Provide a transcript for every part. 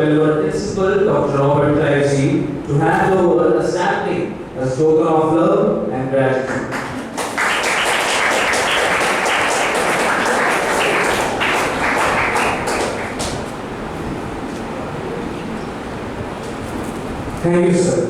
Wellower Principal Dr. Robert Taiji to hand over a sapling as token of love and gratitude. Thank you, sir.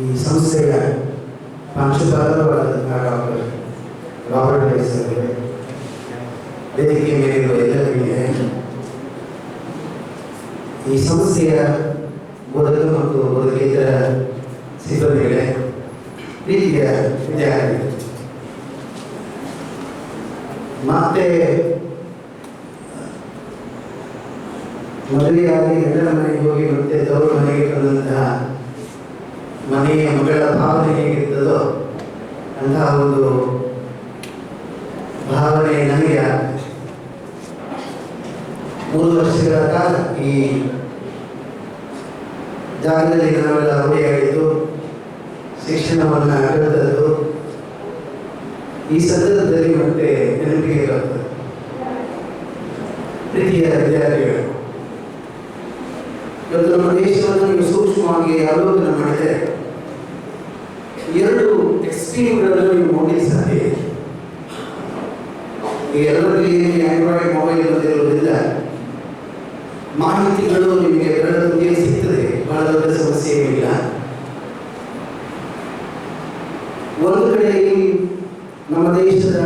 ಈ ಸಂಸ್ಥೆಯ ಪ್ರಾಂಶುಪಾಲರಾದಂತಹ doctor Robert ties ಅವರಿಗೆ, ವೇದಿಕೆ ಮೇಲಿರುವ ಎಲ್ಲರಿಗೆ, ಈ ಸಂಸ್ಥೆಯ ಬೋಧಕ ಮತ್ತು ಬೋಧಕೇತರ ಸಿಬ್ಬಂದಿಗಳೇ, ಪ್ರೀತಿಯ ವಿದ್ಯಾರ್ಥಿಗಳು, ಮತ್ತೆ ಮದುವೆಯಾಗಿ ಗಂಡನ ಮನೆಗೆ ಹೋಗಿ ಮತ್ತೆ ತವರು ಮನೆಗೆ ಬಂದಂತಹ ಮನೆಯ ಮಗಳ ಭಾವನೆ ಹೇಗಿರ್ತದೋ ಅಂತಹ ಒಂದು ಭಾವನೆ ನನಗೆ 3 ವರ್ಷಗಳ ಕಾಲ ಈ ಜಾಗದಲ್ಲಿ ನಾವೆಲ್ಲ ರೂಢಿಯಾಗಿದ್ದು ಶಿಕ್ಷಣವನ್ನು ಕಲಿತದ್ದು ಈ ಸಂದರ್ಭದಲ್ಲಿ ಮತ್ತೆ ನೆನಪಿಗೆ ಬರ್ತದೆ. ಪ್ರೀತಿಯ ವಿದ್ಯಾರ್ಥಿಗಳು, ಇವತ್ತು ನಮ್ಮ ದೇಶವನ್ನು ನೀವು ಸೂಕ್ಷ್ಮವಾಗಿ ಅವಲೋಕನ ಮಾಡಿದರೆ 2 ಎಕ್ಸ್ಟ್ರೀಮ್ಗಳನ್ನು ನೀವು ನೋಡಲಿಕ್ಕೆ ಸಾಧ್ಯ ಇದೆ. ಈ ಎಲ್ಲರಲ್ಲಿ ಆಂಡ್ರಾಯ್ಡ್ ಮೊಬೈಲ್ ಬಂದಿರುವುದಿಲ್ಲ, ಮಾಹಿತಿಗಳು ನಿಮಗೆ ಬೆರಳ ತುದಿಯಲ್ಲಿ ಸಿಗ್ತದೆ, ಬಹಳ ದೊಡ್ಡ ಸಮಸ್ಯೆ ಏನಿಲ್ಲ. ಒಂದು ಕಡೆ ನಮ್ಮ ದೇಶದ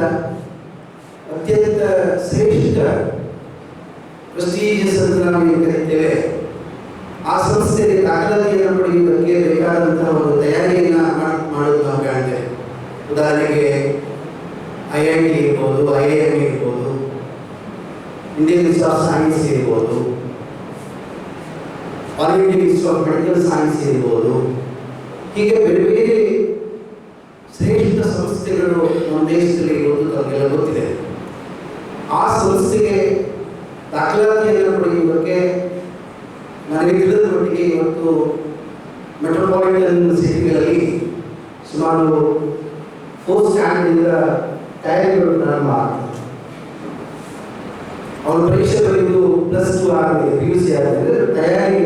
ಅತ್ಯಂತ ಶ್ರೇಷ್ಠ ಪ್ರೆಸ್ಟೀಜಿಯಸ್ ಅಂತ ನಾವು ಕರೀತೇವೆ, ಆ ಸಂಸ್ಥೆಗೆ ದಾಖಲಾತಿಯನ್ನು ಪಡೆಯುವುದಕ್ಕೆ ಬೇಕಾದಂತಹ ಒಂದು ತಯಾರಿಯನ್ನು ಮಾಡೋದು ನಾವು ಕಾಣ್ತೇವೆ. ಉದಾಹರಣೆಗೆ IIT ಇರ್ಬೋದು, IIM ಇರ್ಬೋದು, ಇಂಡಿಯನ್ ಇನ್ಸ್ಟಿಟ್ಯೂಟ್ ಆಫ್ ಸೈನ್ಸ್ ಇರ್ಬೋದು, all Indian institute of medical science ಇರ್ಬೋದು, ಹೀಗೆ ಬೇರೆ ಬೇರೆ ಶ್ರೇಷ್ಠ ಸಂಸ್ಥೆಗಳು ನಮ್ಮ ದೇಶದಲ್ಲಿ ಇರುವುದು ತಮಗೆಲ್ಲ ಗೊತ್ತಿದೆ. ಆ ಸಂಸ್ಥೆಗೆ ದಾಖಲಾತಿಯನ್ನು ಪಡೆಯುವುದಕ್ಕೆ ನನಗೆ ತಿಳಿದ ಮಟ್ಟಿಗೆ ಇವತ್ತು ಮೆಟ್ರೋಪಾಲಿಟನ್ ಸಿಟಿಗಳಲ್ಲಿ ಸುಮಾರು 4 ಸ್ಟ್ಯಾಂಡರ್ಡಿಂದ ತಯಾರಿಗಳು ಪ್ರಾರಂಭ ಆಗ್ತದೆ. ಅವರ ಪರೀಕ್ಷೆ ಬರೆಯುವುದು +2 ಆಗಿದೆ, PUC ಆಗಿದೆ. ತಯಾರಿ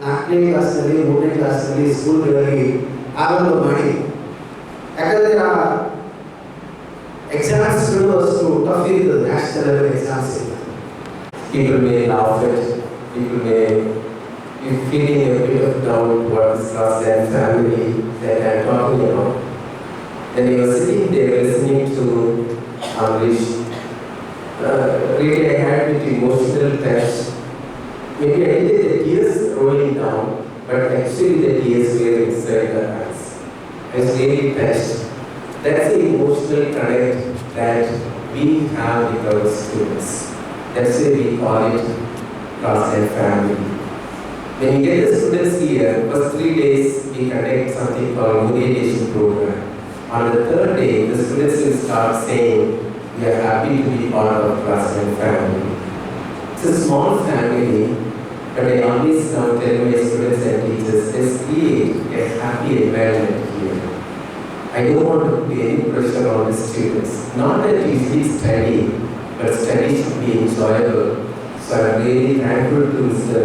4ನೇ ಕ್ಲಾಸ್ನಲ್ಲಿ 3ನೇ ಕ್ಲಾಸ್ನಲ್ಲಿ ಸ್ಕೂಲ್ಗಳಲ್ಲಿ ಆರಂಭ ಮಾಡಿ, ಯಾಕಂದರೆ ಆ ಎಕ್ಸಾಮ್ಸ್ಗಳು ಅಷ್ಟು ಟಫ್ ಇರ್ತದೆ, ನ್ಯಾಷನಲ್ ಲೆವೆಲ್ ಎಕ್ಸಾಮ್ಸ್ ಇರ್ತದೆ. People may laugh at, people may be feeling a bit of doubt towards class and family that I am talking about. Then you are sitting there listening to Amrish. Really I had a bit emotional touch. Maybe I did the tears rolling down, but actually the tears were inside the eyes. I was really touched. That's the emotional connect that we have with our students. That's why we call it class and family. When you get the students here, first 3 days we conduct something called orientation program. On the 3rd day, the students will start saying, we are happy to be part of class and family. It's a small family, but I always now tell my students and teachers, let's create a happy environment here. I don't want to put any pressure on the students. Not that you should study, but study should be enjoyable. So I'm really thankful to Mr.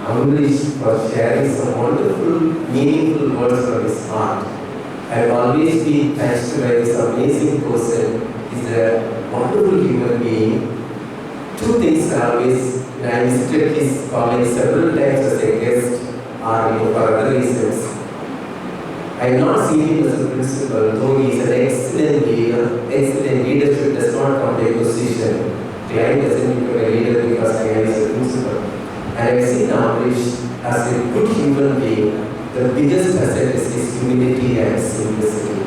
Amrish for sharing some wonderful, meaningful words from his heart. I've always been touched by this amazing person. He's a wonderful human being. 2 things always, when I visited his college several times as a guest or for other reasons. I have not seen him as a principal, though he is an excellent leader. Excellent leadership does not come by position. Client doesn't become a leader because I am a principal. And I have seen Amrish as a good human being. The biggest asset is his humility and simplicity.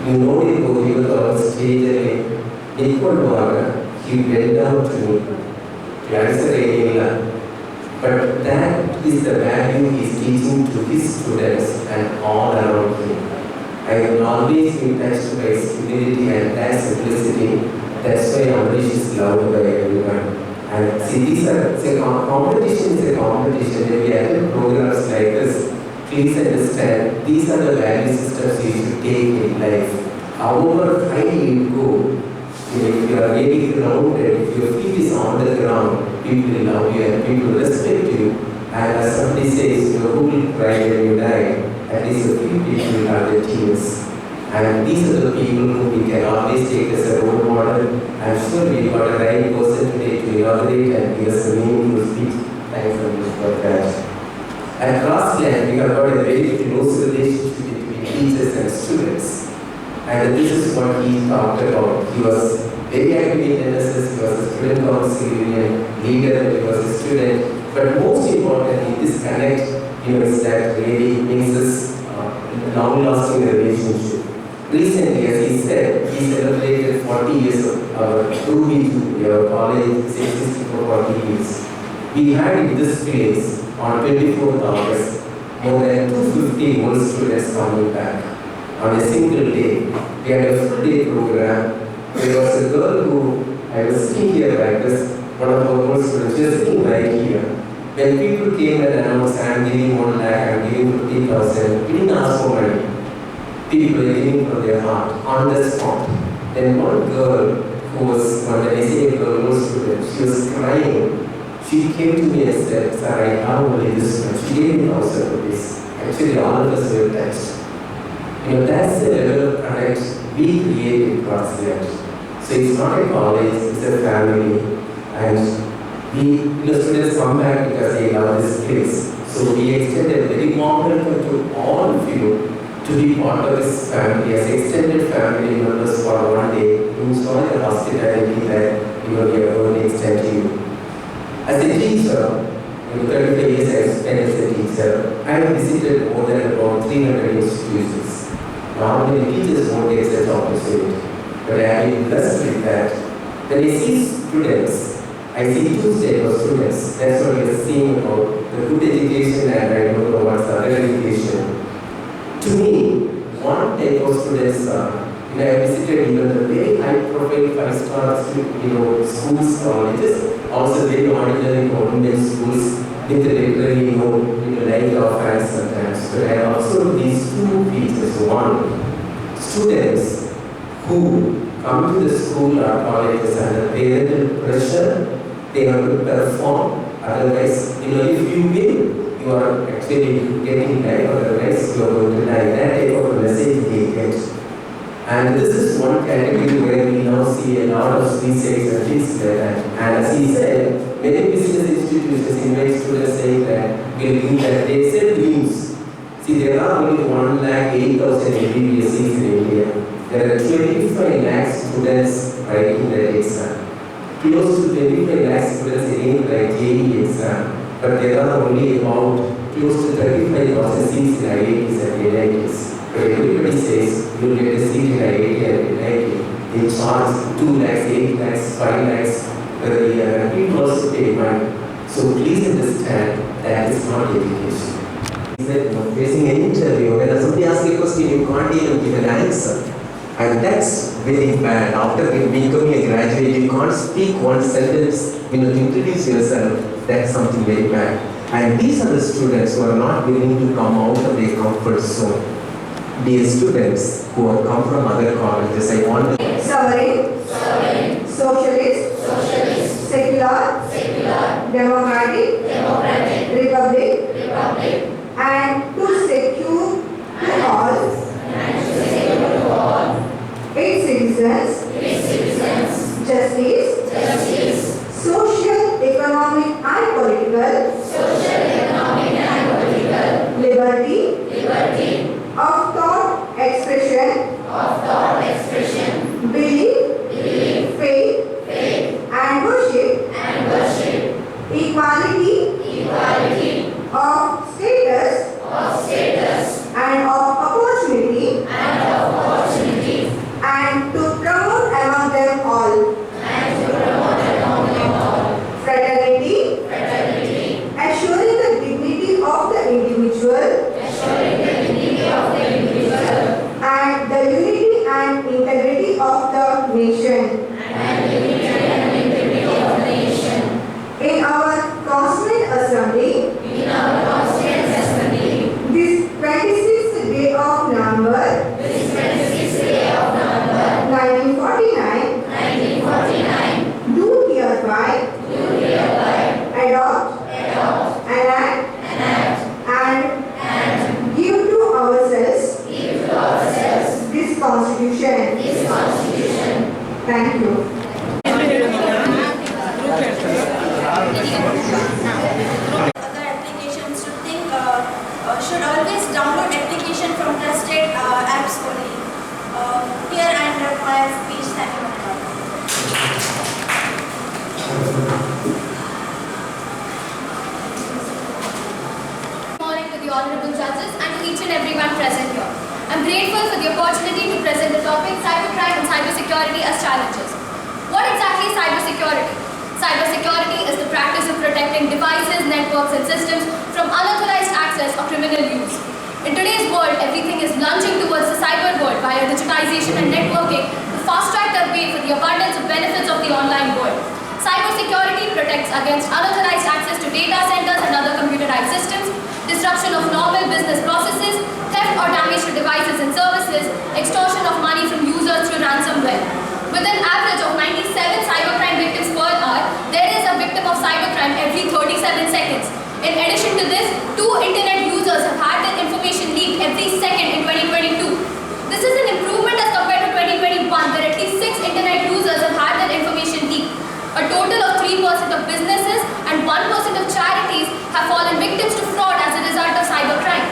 You know it, he was on stage and he went down to me. Answer ಏನಿಲ್ಲ, But that is the value he is teaching to his students and all around him. I have always been touched by his humility and that simplicity. That's why Amrish is loved by everyone. And see, these are, competition is a competition. When we attend programs like this, please understand, these are the value systems you should take in life. However high you go, if you are really grounded, if your feet is on the ground, people will love you and people will respect you. And as somebody says, your who will cry when you die, at least a few people will have their tears. And these are the people who we can always take as a role model. I'm sure we got a right person today to inaugurate and give us a meaningful speech. Thanks so much for that. At Grassland, we have got a very close relationship between teachers and students. And this is what he talked about. He was very active in NSS, he was a student council union leader, he was a student. But most importantly, this connect, is that really makes us a long-lasting relationship. Recently, as he said, he celebrated 40 years of our Ruby, our college, is existing for 40 years. We had in this place on 24th August more than 250 old students coming back on a single day. We had a full day program. There was a girl who, I was sitting here like this, one of our old students, she was sitting right here. When people came and announced, I'm giving 1 lakh, I'm giving 50,000, we didn't ask for money. People were giving from their heart, on the spot. Then one girl who was one of the SAA girl, old student, she was crying. She came to me and said, sir, I have only this much. She gave me 1,000 rupees. Actually, all of us were touched. That's the level of connect we create in Grassland. So it's not a college, it's a family. And we, students come back because they love this place. So we extend a very warm welcome to all of you to be part of this family, as extended family members for one day. Enjoy the hospitality that we are going to extend to you. As a teacher, 35 years I spent as a teacher, I have visited more than about 300 institutions. Normally teachers won't take such opportunity, but I have been blessed with that. When I see students, I see two types of students. That's what we are seeing about the good education and I don't know what's other education. To me, one type of students are, I visited even the very high-profile 5-star schools, colleges, also very ordinary government schools with literally light of fans sometimes. But I also these two features. One, students who come to the school or colleges under parental pressure, they have to perform. Otherwise, if you win, you are actually getting life, otherwise you are going to die. That type of message they get. And this is one category where we now see a lot of suicides and things like that. And as he said, many business institutions invite students saying that they sell dreams. See, there are only 1,08,000 MBBS seats in India. There are 25 lakh students writing that exam. Close to 25 lakh students again write JEE exam. But there are only about close to 35,000 seats in IITs and NITs. But everybody says you will get a seat in IIT and NIT. They charge 2 lakhs, 8 lakhs, 5 lakhs per year, and people also pay money. So please understand that is not education. He said, facing an interview, when somebody asks a question, you can't even give an answer. And that's very bad. After becoming a graduate, you can't speak one sentence, to introduce yourself. That's something very bad. And these are the students who are not willing to come out of their comfort zone. Dear students who have come from other colleges, I want to Sovereign, socialist, secular, democratic, republic, and to secure to all its citizens, justice, social, economic and political, liberty, of thought expression, belief, faith, and worship, equality of status, Cybersecurity is the practice of protecting devices, networks, and systems from unauthorized access or criminal use. In today's world, everything is lunging towards the cyber world via digitization and networking to fast-track the way for the abundance of benefits of the online world. Cybersecurity protects against unauthorized access to data centers and other computerized systems, disruption of normal business processes, theft or damage to devices and services, extortion of money from users through ransomware. With an average of 97 cybercrime victims per hour, there is a victim of cybercrime every 37 seconds. In addition to this, 2 internet users have had their information leaked every second in 2022. This is an improvement as compared to 2021, where at least 6 internet users have had their information leaked. A total of 3% of businesses and 1% of charities have fallen victims to fraud as a result of cybercrime.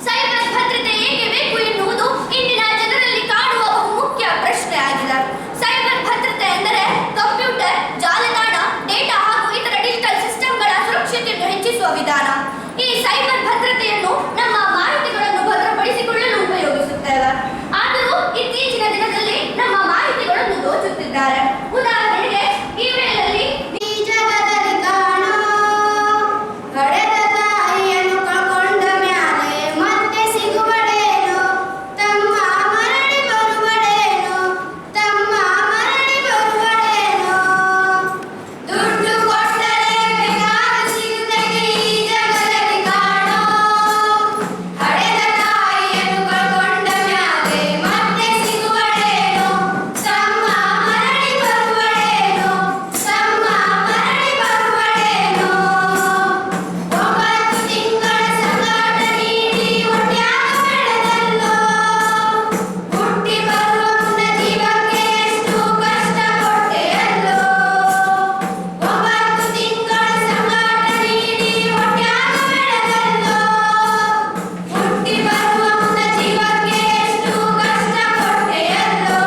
Cyber ಭದ್ರತೆ ಏಕೆ ಬೇಕು ಎನ್ನುವುದು ಇಂದಿನ ಜನರಲ್ಲಿ ಕಾಡುವ ಬಹುಮುಖ್ಯ ಪ್ರಶ್ನೆ ಆಗಿದೆ. ಸೈಬರ್ ಭದ್ರತೆ ಎಂದರೆ ಕಂಪ್ಯೂಟರ್, ಜಾಲತಾಣ, ಡೇಟಾ ಹಾಗೂ ಇತರ ಡಿಜಿಟಲ್ ಸಿಸ್ಟಮ್ಗಳ ಸುರಕ್ಷತೆಯನ್ನು ಹೆಚ್ಚಿಸುವ ವಿಧಾನ. ಈ ಸೈಬರ್ ಭದ್ರತೆಯನ್ನು ನಮ್ಮ ಮಾಹಿತಿಗಳನ್ನು ಭದ್ರಪಡಿಸಿಕೊಳ್ಳಲು ಉಪಯೋಗಿಸುತ್ತೇವೆ. ಆದರೂ ಇತ್ತೀಚಿನ ದಿನದಲ್ಲಿ ನಮ್ಮ ಮಾಹಿತಿಗಳನ್ನು ದೋಚುತ್ತಿದ್ದಾರೆ. ಉದಾಹರಣೆಗೆ ಇಮೇಲಲ್ಲಿ ಈ ಜಗದಲ್ಲಿ ಕಾಣೋ ಹಡೆದ ತಾಯಿಯನ್ನು ಕಳ್ಕೊಂಡ ಮ್ಯಾಲೆ ಮತ್ತೆ ಸಿಗುವಡೇನು, ತಮ್ಮ ಮರಳಿ ಬರುವಡೇನು, ತಮ್ಮ ಮರಳಿ ಬರುವಡೇನು. ದುಡ್ಡು ಕೊಟ್ಟರೆ ಬೇಕಾದ ಸಿಗುತ್ತದೆ ಈ ಜಗದಲ್ಲಿ ಕಾಣೋ ಹಡೆದ ತಾಯಿಯನ್ನು ಕಳ್ಕೊಂಡ ಮ್ಯಾಲೆ ಮತ್ತೆ ಸಿಗುವಡೇನು, ತಮ್ಮ ಮರಳಿ ಬರುವಡೇನು, ತಮ್ಮ ಮರಳಿ ಬರುವಡೇನು. 9 ತಿಂಗಳ ಸಂಗಾಟ ನೀಡಿ ಹೊಟ್ಯಾಗ ಬೆಳೆದಲ್ಲೋ, ಹುಟ್ಟಿ ಬರುವ ಮುನ್ನ ಜೀವಕ್ಕೆ ಎಷ್ಟು ಕಷ್ಟ ಕೊಟ್ಟೆಯಲ್ಲೋ. 9 ತಿಂಗಳ ಸಂಗಾಟ ನೀಡಿ ಹೊಟ್ಯಾಗ ಬೆಳೆದಲ್ಲೋ, ಹುಟ್ಟಿ ಬರುವ ಮುನ್ನ ಜೀವಕ್ಕೆ ಎಷ್ಟು ಕಷ್ಟ ಕೊಟ್ಟೆಯಲ್ಲೋ.